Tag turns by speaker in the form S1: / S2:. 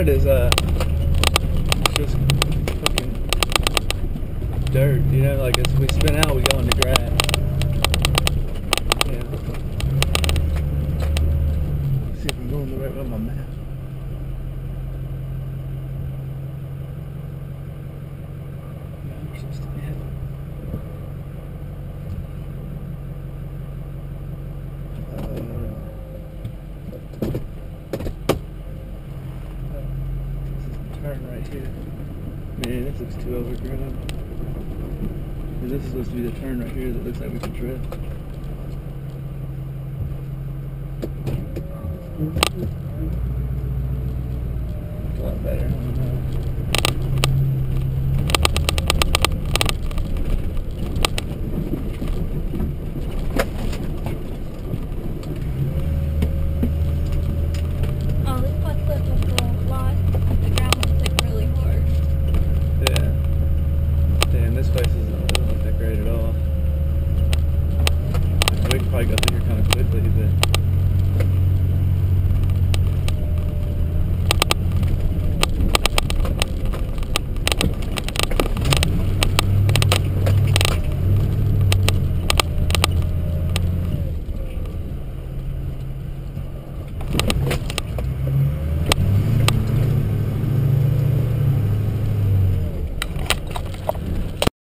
S1: it is just fucking dirt, you know, like as we spin out we go into grass. Yeah. Let's see if I'm going the right way on my map. Yeah, we're supposed to be heading. Turn right here. Man, this looks too overgrown. This is supposed to be the turn right here that looks like we can drift. A lot better. I don't know. This place doesn't look that great at all. We could probably go through here kind of quickly, but